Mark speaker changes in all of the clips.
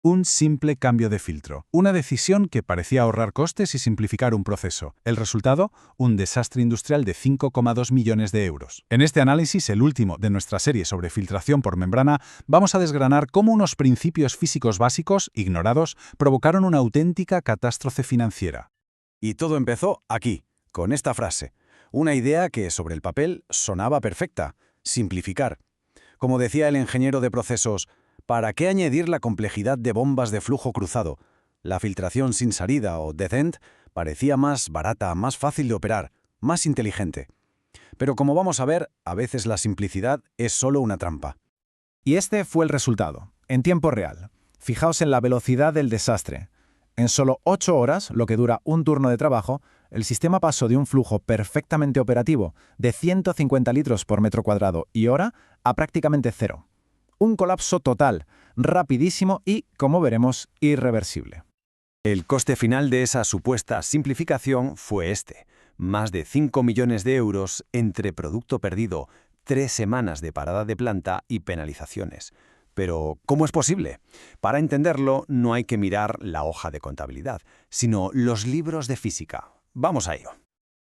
Speaker 1: Un simple cambio de filtro. Una decisión que parecía ahorrar costes y simplificar un proceso. El resultado, un desastre industrial de 5,2 millones de euros. En este análisis, el último de nuestra serie sobre filtración por membrana, vamos a desgranar cómo unos principios físicos básicos, ignorados, provocaron una auténtica catástrofe financiera.
Speaker 2: Y todo empezó aquí, con esta frase. Una idea que, sobre el papel, sonaba perfecta. Simplificar. Como decía el ingeniero de procesos, ¿para qué añadir la complejidad de bombas de flujo cruzado? La filtración sin salida o dead end parecía más barata, más fácil de operar, más inteligente. Pero como vamos a ver, a veces la simplicidad es solo una trampa.
Speaker 3: Y este fue el resultado, en tiempo real. Fijaos en la velocidad del desastre. En solo 8 horas, lo que dura un turno de trabajo, el sistema pasó de un flujo perfectamente operativo de 150 litros por metro cuadrado y hora a prácticamente cero. Un colapso total, rapidísimo y, como veremos, irreversible.
Speaker 2: El coste final de esa supuesta simplificación fue este: más de 5 millones de euros entre producto perdido, 3 semanas de parada de planta y penalizaciones. Pero, ¿cómo es posible? Para entenderlo, no hay que mirar la hoja de contabilidad, sino los libros de física. Vamos a ello.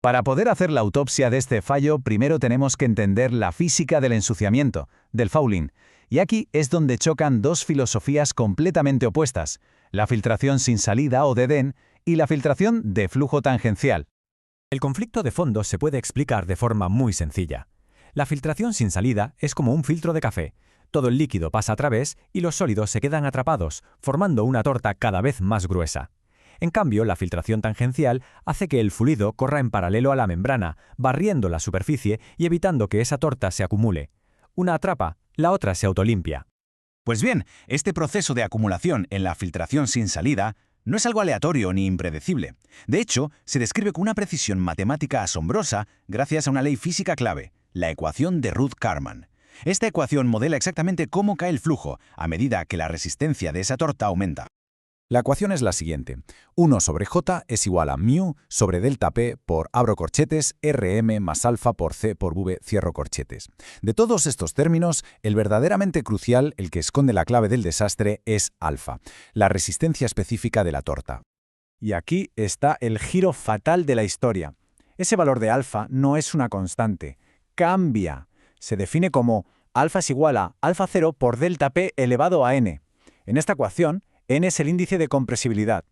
Speaker 3: Para poder hacer la autopsia de este fallo, primero tenemos que entender la física del ensuciamiento, del fouling. Y aquí es donde chocan dos filosofías completamente opuestas: la filtración sin salida o dead end y la filtración de flujo tangencial.
Speaker 4: El conflicto de fondo se puede explicar de forma muy sencilla. La filtración sin salida es como un filtro de café. Todo el líquido pasa a través y los sólidos se quedan atrapados, formando una torta cada vez más gruesa. En cambio, la filtración tangencial hace que el fluido corra en paralelo a la membrana, barriendo la superficie y evitando que esa torta se acumule. Una atrapa, la otra se autolimpia.
Speaker 5: Pues bien, este proceso de acumulación en la filtración sin salida no es algo aleatorio ni impredecible. De hecho, se describe con una precisión matemática asombrosa gracias a una ley física clave, la ecuación de Ruth-Karman. Esta ecuación modela exactamente cómo cae el flujo a medida que la resistencia de esa torta aumenta.
Speaker 3: La ecuación es la siguiente: 1 sobre J es igual a μ sobre delta P por, abro corchetes, Rm más alfa por C por V, cierro corchetes. De todos estos términos, el verdaderamente crucial, el que esconde la clave del desastre, es alfa, la resistencia específica de la torta. Y aquí está el giro fatal de la historia. Ese valor de alfa no es una constante, cambia. Se define como alfa es igual a alfa 0 por delta P elevado a n. En esta ecuación, n es el índice de compresibilidad,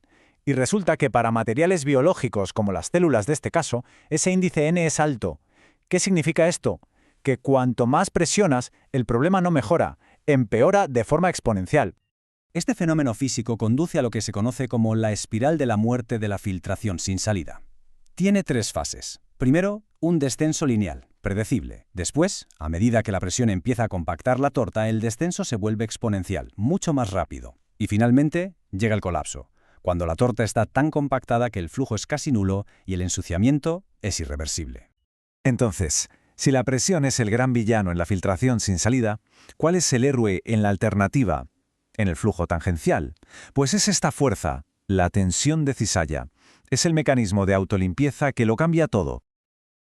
Speaker 3: y resulta que para materiales biológicos como las células de este caso, ese índice n es alto. ¿Qué significa esto? Que cuanto más presionas, el problema no mejora, empeora de forma exponencial.
Speaker 6: Este fenómeno físico conduce a lo que se conoce como la espiral de la muerte de la filtración sin salida. Tiene 3 fases. Primero, un descenso lineal, predecible. Después, a medida que la presión empieza a compactar la torta, el descenso se vuelve exponencial, mucho más rápido. Y finalmente, llega el colapso, cuando la torta está tan compactada que el flujo es casi nulo y el ensuciamiento es irreversible.
Speaker 3: Entonces, si la presión es el gran villano en la filtración sin salida, ¿cuál es el héroe en la alternativa, en el flujo tangencial? Pues es esta fuerza, la tensión de cizalla. Es el mecanismo de autolimpieza que lo cambia todo.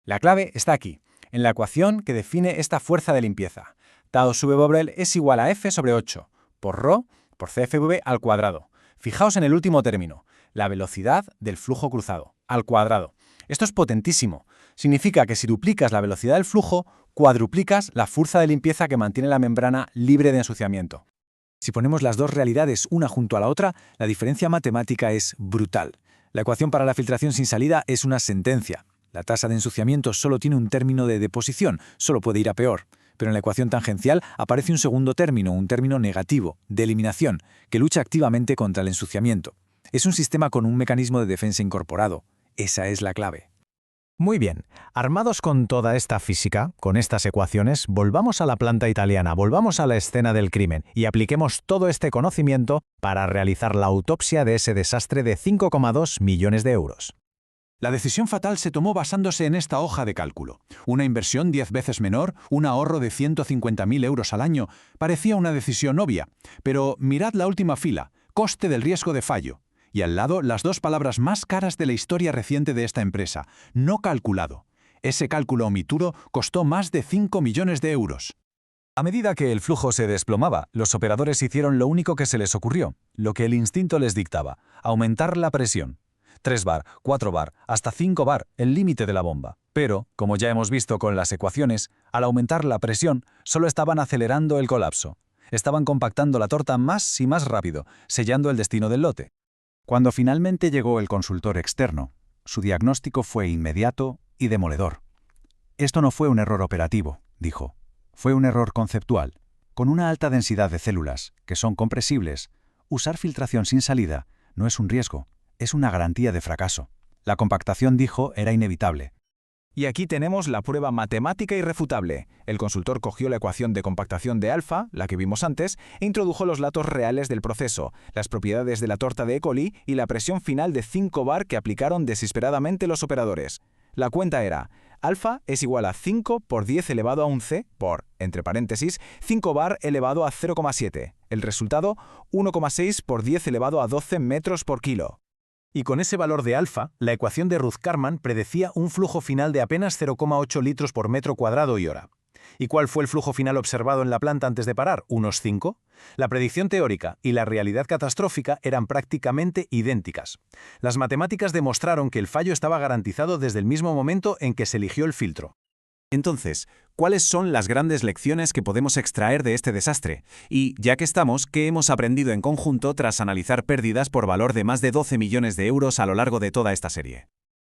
Speaker 7: La clave está aquí, en la ecuación que define esta fuerza de limpieza. Tau sub Bobrel es igual a F sobre 8, por ρ por CFV al cuadrado. Fijaos en el último término, la velocidad del flujo cruzado, al cuadrado. Esto es potentísimo. Significa que si duplicas la velocidad del flujo, cuadruplicas la fuerza de limpieza que mantiene la membrana libre de ensuciamiento. Si ponemos las dos realidades una junto a la otra, la diferencia matemática es brutal. La ecuación para la filtración sin salida es una sentencia. La tasa de ensuciamiento solo tiene un término de deposición, solo puede ir a peor. Pero en la ecuación tangencial aparece un segundo término, un término negativo, de eliminación, que lucha activamente contra el ensuciamiento. Es un sistema con un mecanismo de defensa incorporado. Esa es la clave.
Speaker 4: Muy bien, armados con toda esta física, con estas ecuaciones, volvamos a la planta italiana, volvamos a la escena del crimen y apliquemos todo este conocimiento para realizar la autopsia de ese desastre de 5,2 millones de euros.
Speaker 1: La decisión fatal se tomó basándose en esta hoja de cálculo. Una inversión 10 veces menor, un ahorro de 150.000 euros al año, parecía una decisión obvia. Pero mirad la última fila, coste del riesgo de fallo. Y al lado, las dos palabras más caras de la historia reciente de esta empresa, no calculado. Ese cálculo omitudo costó más de 5 millones de euros.
Speaker 3: A medida que el flujo se desplomaba, los operadores hicieron lo único que se les ocurrió, lo que el instinto les dictaba: aumentar la presión. 3 bar, 4 bar, hasta 5 bar, el límite de la bomba. Pero, como ya hemos visto con las ecuaciones, al aumentar la presión, solo estaban acelerando el colapso. Estaban compactando la torta más y más rápido, sellando el destino del lote.
Speaker 2: Cuando finalmente llegó el consultor externo, su diagnóstico fue inmediato y demoledor. Esto no fue un error operativo, dijo. Fue un error conceptual. Con una alta densidad de células, que son compresibles, usar filtración sin salida no es un riesgo, es una garantía de fracaso. La compactación, dijo, era inevitable.
Speaker 3: Y aquí tenemos la prueba matemática irrefutable. El consultor cogió la ecuación de compactación de alfa, la que vimos antes, e introdujo los datos reales del proceso, las propiedades de la torta de E. coli y la presión final de 5 bar que aplicaron desesperadamente los operadores. La cuenta era: alfa es igual a 5 por 10 elevado a 11 por, entre paréntesis, 5 bar elevado a 0,7. El resultado, 1,6 por 10 elevado a 12 metros por kilo. Y con ese valor de alfa, la ecuación de Ruth-Karman predecía un flujo final de apenas 0,8 litros por metro cuadrado y hora. ¿Y cuál fue el flujo final observado en la planta antes de parar? ¿Unos 5? La predicción teórica y la realidad catastrófica eran prácticamente idénticas. Las matemáticas demostraron que el fallo estaba garantizado desde el mismo momento en que se eligió el filtro.
Speaker 5: Entonces, ¿cuáles son las grandes lecciones que podemos extraer de este desastre? Y, ya que estamos, ¿qué hemos aprendido en conjunto tras analizar pérdidas por valor de más de 12 millones de euros a lo largo de toda esta serie?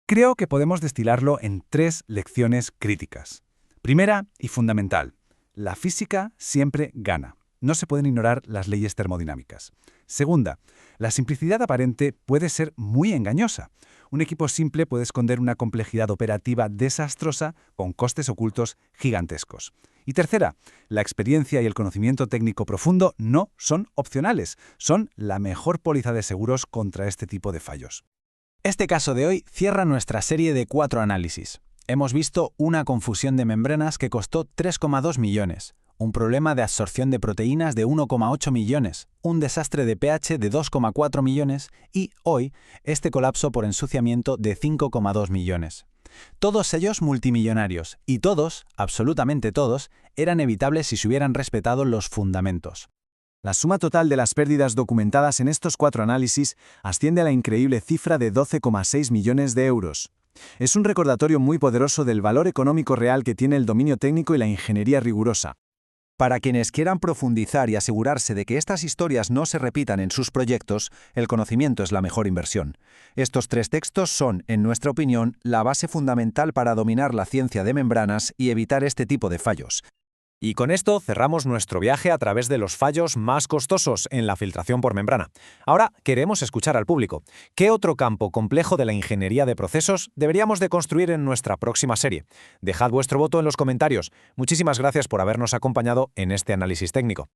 Speaker 1: Creo que podemos destilarlo en 3 lecciones críticas. Primera y fundamental: la física siempre gana. No se pueden ignorar las leyes termodinámicas. Segunda, la simplicidad aparente puede ser muy engañosa. Un equipo simple puede esconder una complejidad operativa desastrosa con costes ocultos gigantescos. Y tercera, la experiencia y el conocimiento técnico profundo no son opcionales, son la mejor póliza de seguros contra este tipo de fallos. Este caso de hoy cierra nuestra serie de 4 análisis. Hemos visto una confusión de membranas que costó 3,2 millones, un problema de absorción de proteínas de 1,8 millones, un desastre de pH de 2,4 millones y, hoy, este colapso por ensuciamiento de 5,2 millones. Todos ellos multimillonarios, y todos, absolutamente todos, eran evitables si se hubieran respetado los fundamentos. La suma total de las pérdidas documentadas en estos 4 análisis asciende a la increíble cifra de 12,6 millones de euros. Es un recordatorio muy poderoso del valor económico real que tiene el dominio técnico y la ingeniería rigurosa. Para quienes quieran profundizar y asegurarse de que estas historias no se repitan en sus proyectos, el conocimiento es la mejor inversión. Estos 3 textos son, en nuestra opinión, la base fundamental para dominar la ciencia de membranas y evitar este tipo de fallos.
Speaker 4: Y con esto cerramos nuestro viaje a través de los fallos más costosos en la filtración por membrana. Ahora queremos escuchar al público. ¿Qué otro campo complejo de la ingeniería de procesos deberíamos de construir en nuestra próxima serie? Dejad vuestro voto en los comentarios. Muchísimas gracias por habernos acompañado en este análisis técnico.